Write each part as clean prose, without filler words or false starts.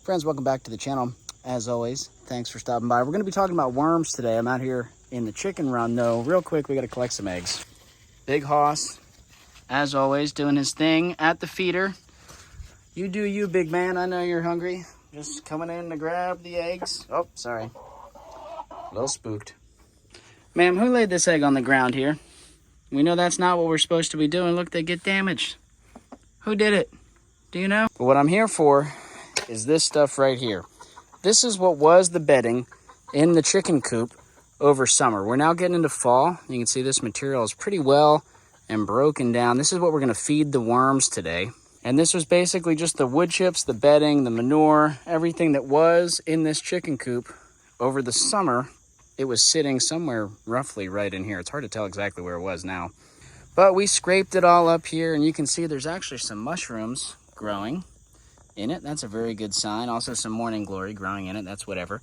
Friends, welcome back to the channel. As always, thanks for stopping by. We're going to be talking about worms today. I'm out here in the chicken run though. Real quick, we got to collect some eggs. Big Hoss, as always, doing his thing at the feeder. You do you, big man. I know you're hungry. Just coming in to grab the eggs. Oh, sorry. A little spooked. Ma'am, who laid this egg on the ground here? We know that's not what we're supposed to be doing. Look, they get damaged. Who did it? Do you know? What I'm here for is this stuff right here. This is what was the bedding in the chicken coop over summer. We're now getting into fall. You can see this material is pretty well and broken down. This is what we're going to feed the worms today. And this was basically just the wood chips, the bedding, the manure, everything that was in this chicken coop over the summer. It was sitting somewhere roughly right in here. It's hard to tell exactly where it was now. But we scraped it all up here, and you can see there's actually some mushrooms growing in it. That's a very good sign. Also some morning glory growing in it. That's whatever.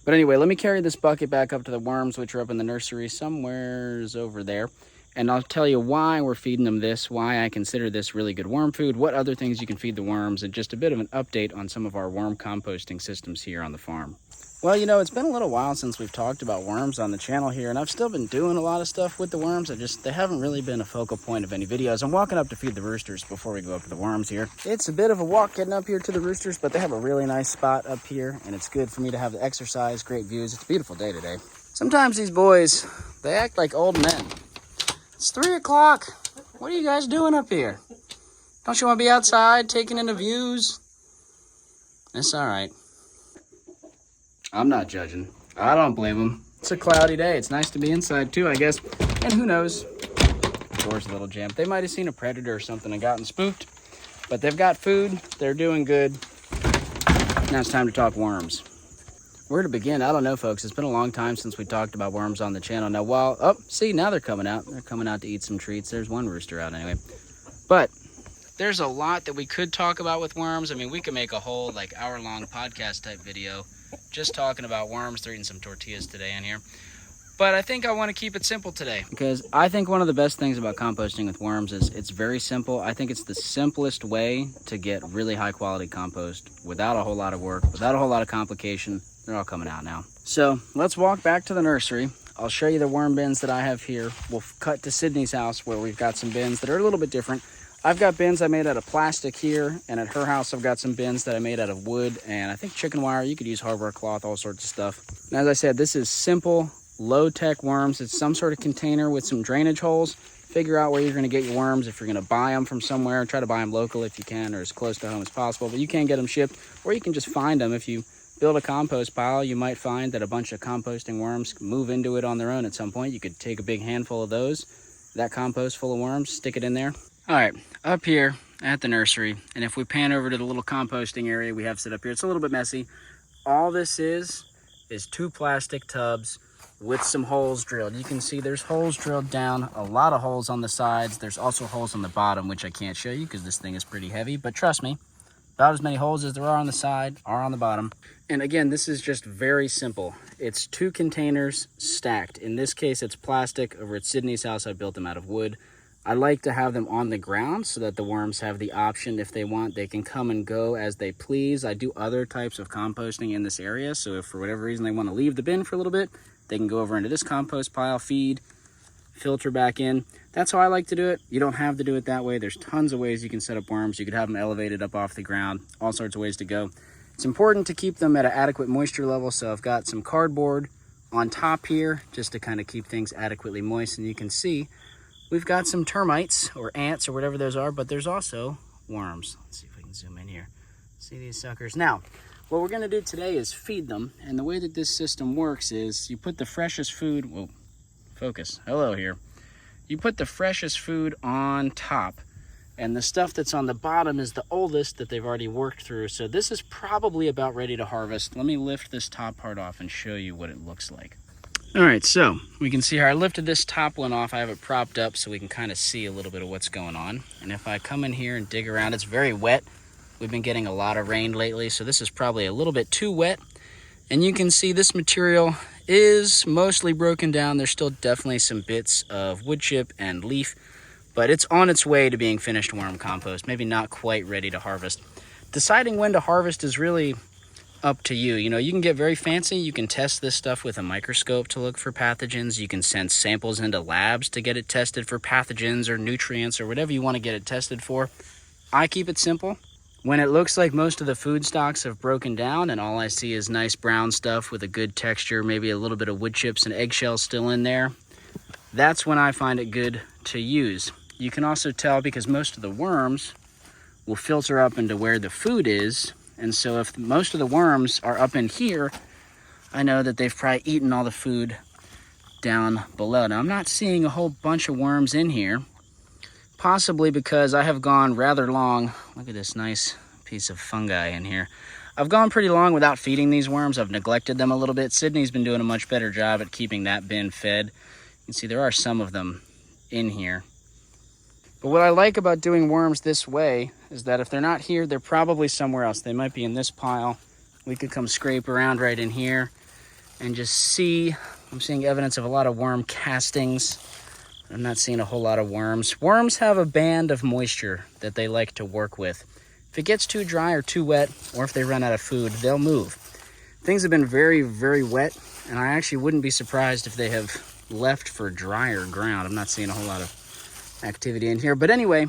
But anyway, let me carry this bucket back up to the worms, which are up in the nursery somewheres over there. And I'll tell you why we're feeding them this, why I consider this really good worm food, what other things you can feed the worms, and just a bit of an update on some of our worm composting systems here on the farm. Well, you know, it's been a little while since we've talked about worms on the channel here, and I've still been doing a lot of stuff with the worms. They haven't really been a focal point of any videos. I'm walking up to feed the roosters before we go up to the worms here. It's a bit of a walk getting up here to the roosters, but they have a really nice spot up here, and it's good for me to have the exercise, great views. It's a beautiful day today. Sometimes these boys, they act like old men. It's 3 o'clock. What are you guys doing up here? Don't you want to be outside taking in the views? It's all right. I'm not judging. I don't blame them. It's a cloudy day. It's nice to be inside too, I guess. And who knows? The door's a little jammed. They might have seen a predator or something and gotten spooked. But they've got food. They're doing good. Now it's time to talk worms. Where to begin? I don't know, folks. It's been a long time since we talked about worms on the channel. Now, see, now they're coming out. They're coming out to eat some treats. There's one rooster out anyway. But there's a lot that we could talk about with worms. I mean, we could make a whole hour-long podcast type video just talking about worms. They're eating some tortillas today in here. But I think I want to keep it simple today, because I think one of the best things about composting with worms is it's very simple. I think it's the simplest way to get really high quality compost without a whole lot of work, without a whole lot of complication. They're all coming out now. So let's walk back to the nursery. I'll show you the worm bins that I have here. We'll cut to Sydney's house where we've got some bins that are a little bit different. I've got bins I made out of plastic here, and at her house I've got some bins that I made out of wood and I think chicken wire. You could use hardware cloth, all sorts of stuff. And as I said, this is simple, low-tech worms. It's some sort of container with some drainage holes. Figure out where you're going to get your worms. If you're going to buy them from somewhere, try to buy them local if you can, or as close to home as possible. But you can get them shipped, or you can just find them. If you build a compost pile, you might find that a bunch of composting worms move into it on their own at some point. You could take a big handful of those, that compost full of worms, stick it in there. All right, up here at the nursery, and if we pan over to the little composting area we have set up here, it's a little bit messy. All this is 2 plastic tubs with some holes drilled. You can see there's holes drilled down, a lot of holes on the sides. There's also holes on the bottom, which I can't show you because this thing is pretty heavy, but trust me, about as many holes as there are on the side are on the bottom. And again, this is just very simple. It's 2 containers stacked. In this case, it's plastic. Over at Sydney's house, I built them out of wood. I like to have them on the ground so that the worms have the option, if they want, they can come and go as they please. I do other types of composting in this area, so if for whatever reason they want to leave the bin for a little bit, they can go over into this compost pile, feed, filter back in. That's how I like to do it. You don't have to do it that way. There's tons of ways you can set up worms. You could have them elevated up off the ground, all sorts of ways to go. It's important to keep them at an adequate moisture level, so I've got some cardboard on top here just to kind of keep things adequately moist, and you can see we've got some termites or ants or whatever those are, but there's also worms. Let's see if we can zoom in here. See these suckers? Now, what we're going to do today is feed them, and the way that this system works is you put the freshest food, whoa, focus, hello here. You put the freshest food on top, and the stuff that's on the bottom is the oldest that they've already worked through. So this is probably about ready to harvest. Let me lift this top part off and show you what it looks like. All right, so we can see here I lifted this top one off. I have it propped up so we can kind of see a little bit of what's going on. And if I come in here and dig around, it's very wet. We've been getting a lot of rain lately, so this is probably a little bit too wet. And you can see this material is mostly broken down. There's still definitely some bits of wood chip and leaf, but it's on its way to being finished worm compost. Maybe not quite ready to harvest. Deciding when to harvest is really up to you. You know, you can get very fancy. You can test this stuff with a microscope to look for pathogens. You can send samples into labs to get it tested for pathogens or nutrients or whatever you want to get it tested for. I keep it simple. When it looks like most of the food stocks have broken down and all I see is nice brown stuff with a good texture, maybe a little bit of wood chips and eggshells still in there, that's when I find it good to use. You can also tell because most of the worms will filter up into where the food is. And so if most of the worms are up in here, I know that they've probably eaten all the food down below. Now I'm not seeing a whole bunch of worms in here, possibly because I have gone rather long. Look at this nice piece of fungi in here. I've gone pretty long without feeding these worms. I've neglected them a little bit. Sydney's been doing a much better job at keeping that bin fed. You can see there are some of them in here. But what I like about doing worms this way is that if they're not here, they're probably somewhere else. They might be in this pile. We could come scrape around right in here and just see. I'm seeing evidence of a lot of worm castings. I'm not seeing a whole lot of worms. Worms have a band of moisture that they like to work with. If it gets too dry or too wet, or if they run out of food, they'll move. Things have been very, very wet, and I actually wouldn't be surprised if they have left for drier ground. I'm not seeing a whole lot of activity in here. But anyway,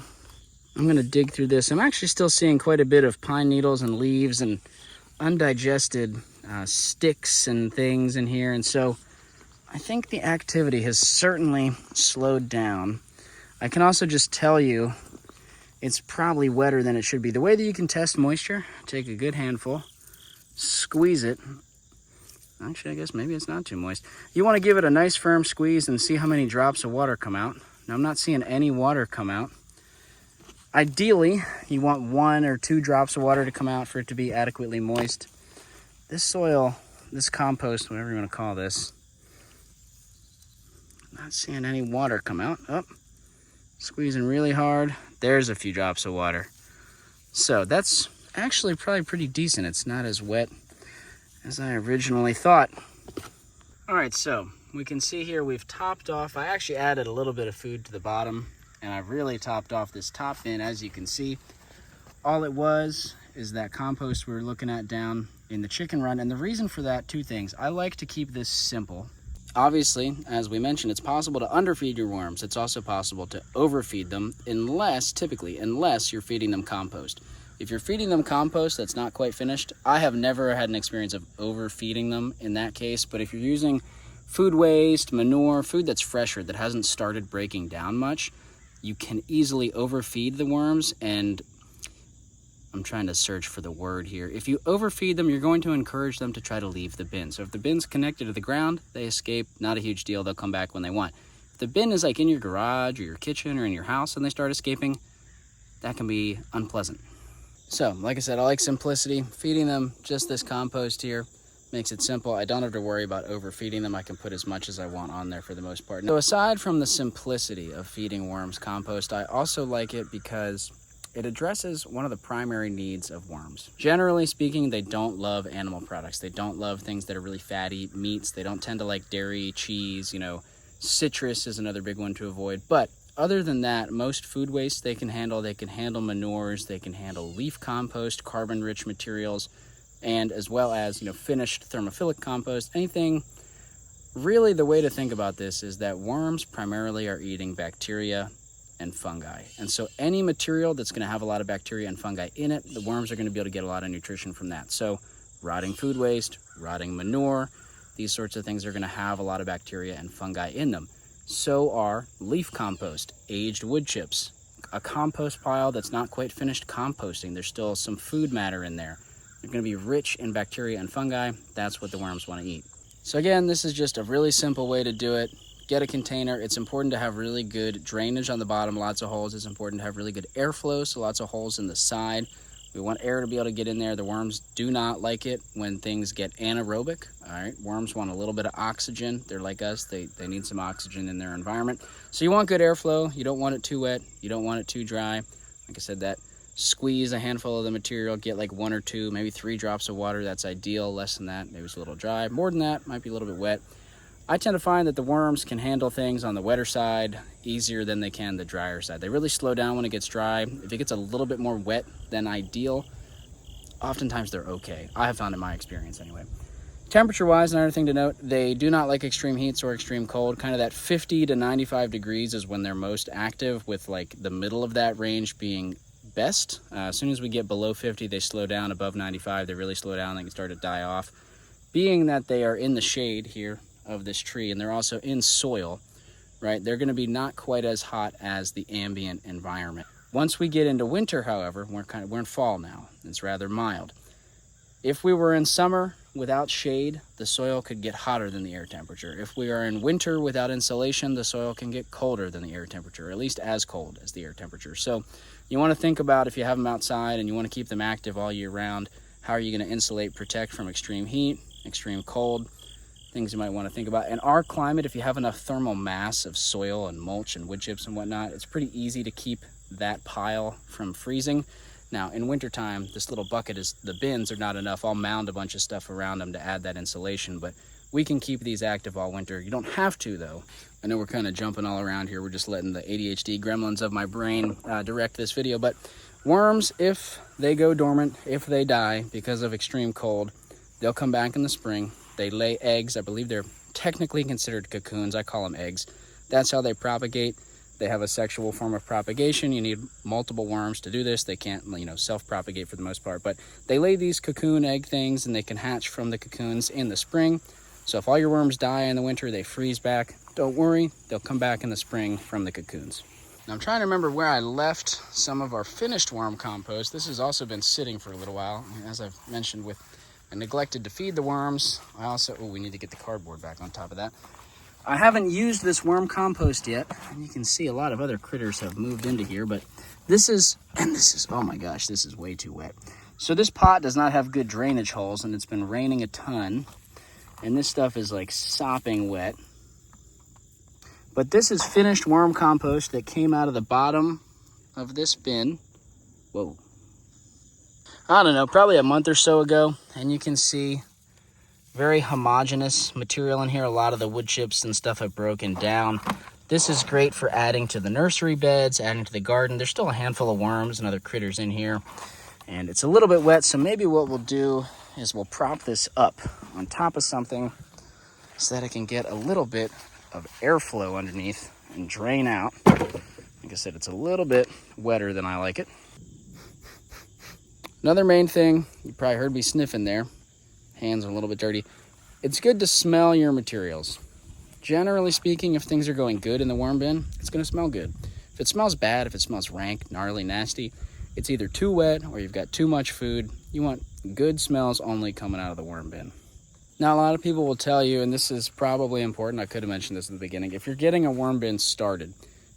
I'm going to dig through this. I'm actually still seeing quite a bit of pine needles and leaves and undigested sticks and things in here. And so I think the activity has certainly slowed down. I can also just tell you it's probably wetter than it should be. The way that you can test moisture, take a good handful, squeeze it. Actually, I guess maybe it's not too moist. You want to give it a nice firm squeeze and see how many drops of water come out. Now, I'm not seeing any water come out. Ideally, you want 1 or 2 drops of water to come out for it to be adequately moist. This soil, this compost, whatever you want to call this, not seeing any water come out. Oh, squeezing really hard. There's a few drops of water. So that's actually probably pretty decent. It's not as wet as I originally thought. All right, so we can see here we've topped off. I actually added a little bit of food to the bottom, and I've really topped off this top bin. As you can see, all it was is that compost we were looking at down in the chicken run. And the reason for that, 2 things. I like to keep this simple. Obviously, as we mentioned, it's possible to underfeed your worms. It's also possible to overfeed them unless you're feeding them compost. If you're feeding them compost that's not quite finished, I have never had an experience of overfeeding them in that case. But if you're using food waste, manure, food that's fresher, that hasn't started breaking down much, you can easily overfeed the worms. And I'm trying to search for the word here. If you overfeed them, you're going to encourage them to try to leave the bin. So if the bin's connected to the ground, they escape, not a huge deal, they'll come back when they want. If the bin is like in your garage or your kitchen or in your house and they start escaping, that can be unpleasant. So, like I said, I like simplicity. Feeding them just this compost here makes it simple. I don't have to worry about overfeeding them. I can put as much as I want on there for the most part. So aside from the simplicity of feeding worms compost, I also like it because it addresses one of the primary needs of worms. Generally speaking, they don't love animal products. They don't love things that are really fatty, meats. They don't tend to like dairy, cheese, citrus is another big one to avoid. But other than that, most food waste they can handle. They can handle manures, they can handle leaf compost, carbon-rich materials, and as well as, finished thermophilic compost, anything. Really, the way to think about this is that worms primarily are eating bacteria and fungi. And so any material that's going to have a lot of bacteria and fungi in it, the worms are going to be able to get a lot of nutrition from that. So rotting food waste, rotting manure, these sorts of things are going to have a lot of bacteria and fungi in them. So are leaf compost, aged wood chips, a compost pile that's not quite finished composting. There's still some food matter in there. They're going to be rich in bacteria and fungi. That's what the worms want to eat. So again, this is just a really simple way to do it. Get a container. It's important to have really good drainage on the bottom, lots of holes. It's important to have really good airflow, so lots of holes in the side. We want air to be able to get in there. The worms do not like it when things get anaerobic. All right, worms want a little bit of oxygen. They're like us. They need some oxygen in their environment. So you want good airflow. You don't want it too wet. You don't want it too dry. Like I said, that squeeze a handful of the material, get like 1 or 2, maybe 3 drops of water. That's ideal. Less than that, maybe it's a little dry. More than that, might be a little bit wet. I tend to find that the worms can handle things on the wetter side easier than they can the drier side. They really slow down when it gets dry. If it gets a little bit more wet than ideal, oftentimes they're okay. I have found in my experience anyway. Temperature-wise, another thing to note, they do not like extreme heats or extreme cold. Kind of that 50 to 95 degrees is when they're most active, with like the middle of that range being best. As soon as we get below 50, they slow down. Above 95, they really slow down. They can start to die off. Being that they are in the shade here of this tree, and they're also in soil, right, they're going to be not quite as hot as the ambient environment. Once we get into winter, however, we're in fall now. It's rather mild. If we were in summer without shade, the soil could get hotter than the air temperature. If we are in winter without insulation, the soil can get colder than the air temperature, or at least as cold as the air temperature. So you want to think about, if you have them outside and you want to keep them active all year round, how are you going to insulate, protect from extreme heat, extreme cold, things you might want to think about. In our climate, if you have enough thermal mass of soil and mulch and wood chips and whatnot, it's pretty easy to keep that pile from freezing. Now, in wintertime, this little bucket the bins are not enough. I'll mound a bunch of stuff around them to add that insulation, but we can keep these active all winter. You don't have to, though. I know we're kind of jumping all around here. We're just letting the ADHD gremlins of my brain direct this video, but worms, if they go dormant, if they die because of extreme cold, they'll come back in the spring. They lay eggs. I believe they're technically considered cocoons. I call them eggs. That's how they propagate. They have a sexual form of propagation. You need multiple worms to do this. They can't, self-propagate for the most part, but they lay these cocoon egg things, and they can hatch from the cocoons in the spring. So if all your worms die in the winter, they freeze back, don't worry, they'll come back in the spring from the cocoons. Now I'm trying to remember where I left some of our finished worm compost. This has also been sitting for a little while. As I've mentioned, I neglected to feed the worms. We need to get the cardboard back on top of that. I haven't used this worm compost yet. You can see a lot of other critters have moved into here, but this is, oh my gosh, this is way too wet. So this pot does not have good drainage holes, and it's been raining a ton, and this stuff is like sopping wet. But this is finished worm compost that came out of the bottom of this bin. Whoa. I don't know, probably a month or so ago, and you can see very homogeneous material in here. A lot of the wood chips and stuff have broken down. This is great for adding to the nursery beds, adding to the garden. There's still a handful of worms and other critters in here, and it's a little bit wet, so maybe what we'll do is we'll prop this up on top of something so that it can get a little bit of airflow underneath and drain out. Like I said, it's a little bit wetter than I like it. Another main thing, you probably heard me sniffing there. Hands are a little bit dirty. It's good to smell your materials. Generally speaking, if things are going good in the worm bin, it's going to smell good. If it smells bad, if it smells rank, gnarly, nasty, it's either too wet or you've got too much food. You want good smells only coming out of the worm bin. Now, a lot of people will tell you, and this is probably important, I could have mentioned this in the beginning, if you're getting a worm bin started,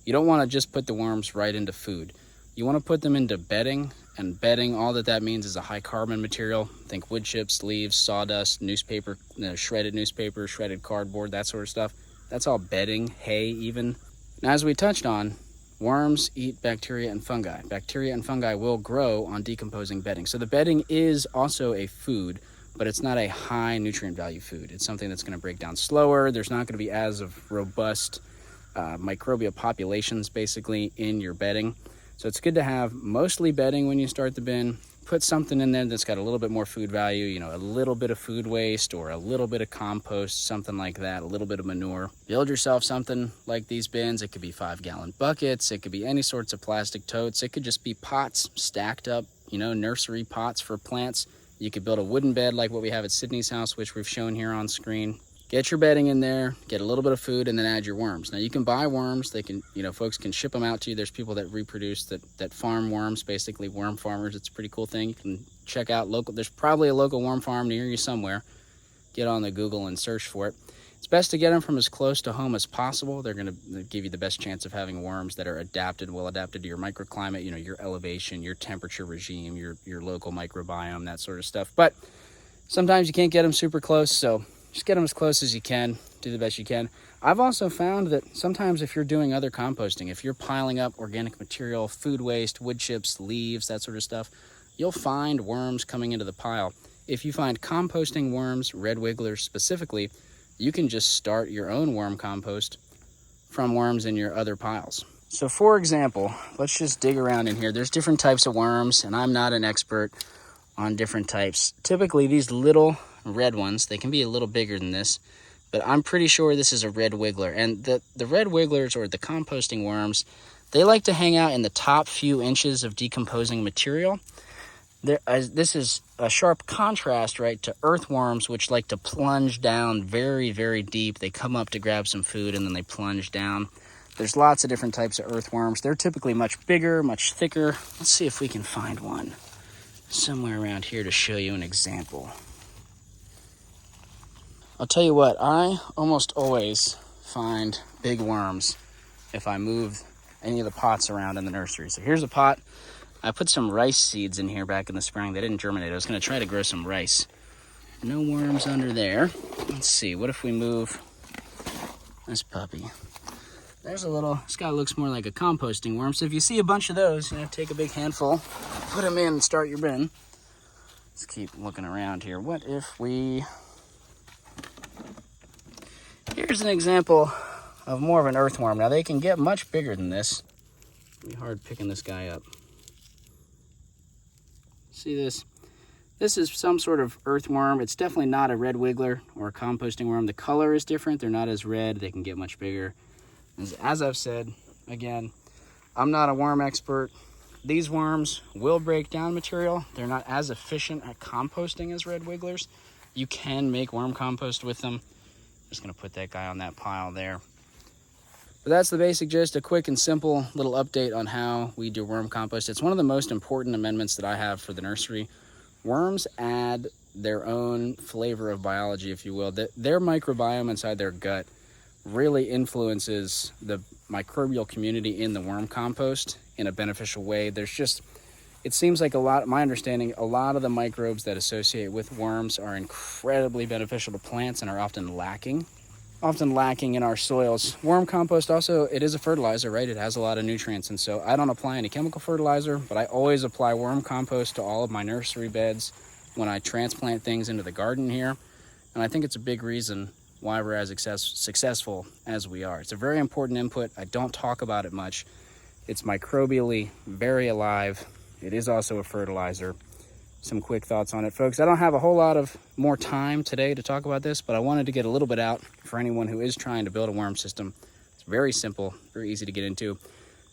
you don't want to just put the worms right into food. You want to put them into bedding, and bedding, all that means is a high carbon material. Think wood chips, leaves, sawdust, newspaper, shredded newspaper, shredded cardboard, that sort of stuff. That's all bedding, hay even. Now, as we touched on, worms eat bacteria and fungi. Bacteria and fungi will grow on decomposing bedding. So the bedding is also a food, but it's not a high nutrient value food. It's something that's going to break down slower. There's not going to be as of robust microbial populations basically in your bedding. So it's good to have mostly bedding when you start the bin. Put something in there that's got a little bit more food value, a little bit of food waste or a little bit of compost, something like that, a little bit of manure. Build yourself something like these bins. It could be 5-gallon buckets. It could be any sorts of plastic totes. It could just be pots stacked up, nursery pots for plants. You could build a wooden bed like what we have at Sydney's house, which we've shown here on screen. Get your bedding in there, get a little bit of food, and then add your worms. Now, you can buy worms. They can, folks can ship them out to you. There's people that reproduce, that farm worms, basically worm farmers. It's a pretty cool thing. You can check out there's probably a local worm farm near you somewhere. Get on the Google and search for it. It's best to get them from as close to home as possible. They're going to give you the best chance of having worms that are well adapted to your microclimate, your elevation, your temperature regime, your local microbiome, that sort of stuff. But sometimes you can't get them super close, so just get them as close as you can. Do the best you can. I've also found that sometimes if you're doing other composting, if you're piling up organic material, food waste, wood chips, leaves, that sort of stuff, you'll find worms coming into the pile. If you find composting worms, red wigglers specifically, you can just start your own worm compost from worms in your other piles. So for example, let's just dig around in here. There's different types of worms, and I'm not an expert on different types. Typically these little red ones, they can be a little bigger than this, but I'm pretty sure this is a red wiggler. And the red wigglers, or the composting worms, they like to hang out in the top few inches of decomposing material. This is a sharp contrast, right, to earthworms, which like to plunge down very, very deep. They come up to grab some food and then they plunge down. There's lots of different types of earthworms. They're typically much bigger, much thicker. Let's see if we can find one somewhere around here to show you an example. I'll tell you what, I almost always find big worms if I move any of the pots around in the nursery. So here's a pot. I put some rice seeds in here back in the spring. They didn't germinate. I was going to try to grow some rice. No worms under there. Let's see, what if we move this puppy? There's a little, this guy looks more like a composting worm. So if you see a bunch of those, take a big handful, put them in and start your bin. Let's keep looking around here. What if we... Here's an example of more of an earthworm. Now, they can get much bigger than this. It'll be hard picking this guy up. See this? This is some sort of earthworm. It's definitely not a red wiggler or a composting worm. The color is different. They're not as red. They can get much bigger. As I've said, again, I'm not a worm expert. These worms will break down material. They're not as efficient at composting as red wigglers. You can make worm compost with them. Just gonna put that guy on that pile there. But that's the basic gist, a quick and simple little update on how we do worm compost. It's one of the most important amendments that I have for the nursery. Worms add their own flavor of biology, if you will. Their microbiome inside their gut really influences the microbial community in the worm compost in a beneficial way. There's just, it seems like my understanding, a lot of the microbes that associate with worms are incredibly beneficial to plants and are often lacking in our soils. Worm compost also, it is a fertilizer, right? It has a lot of nutrients, and so I don't apply any chemical fertilizer, but I always apply worm compost to all of my nursery beds when I transplant things into the garden here, and I think it's a big reason why we're as successful as we are. It's a very important input. I don't talk about it much. It's microbially very alive. It is also a fertilizer. Some quick thoughts on it, folks. I don't have a whole lot of more time today to talk about this, but I wanted to get a little bit out for anyone who is trying to build a worm system. It's very simple, very easy to get into.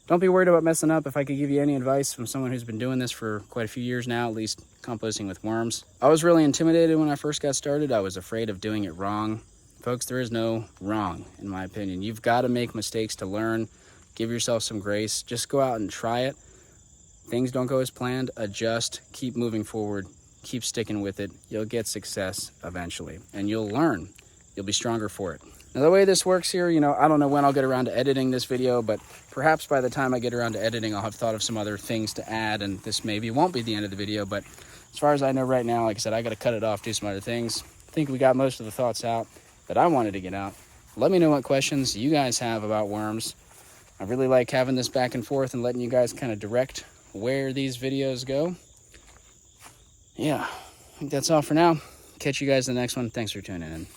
Don't be worried about messing up. If I could give you any advice from someone who's been doing this for quite a few years now, at least composting with worms. I was really intimidated when I first got started. I was afraid of doing it wrong. Folks, there is no wrong, in my opinion. You've got to make mistakes to learn. Give yourself some grace. Just go out and try it. Things don't go as planned, adjust, keep moving forward, keep sticking with it. You'll get success eventually, and you'll learn. You'll be stronger for it. Now, the way this works here, I don't know when I'll get around to editing this video, but perhaps by the time I get around to editing, I'll have thought of some other things to add, and this maybe won't be the end of the video, but as far as I know right now, like I said, I got to cut it off, do some other things. I think we got most of the thoughts out that I wanted to get out. Let me know what questions you guys have about worms. I really like having this back and forth and letting you guys kind of direct where these videos go. Yeah, I think that's all for now. Catch you guys in the next one. Thanks for tuning in.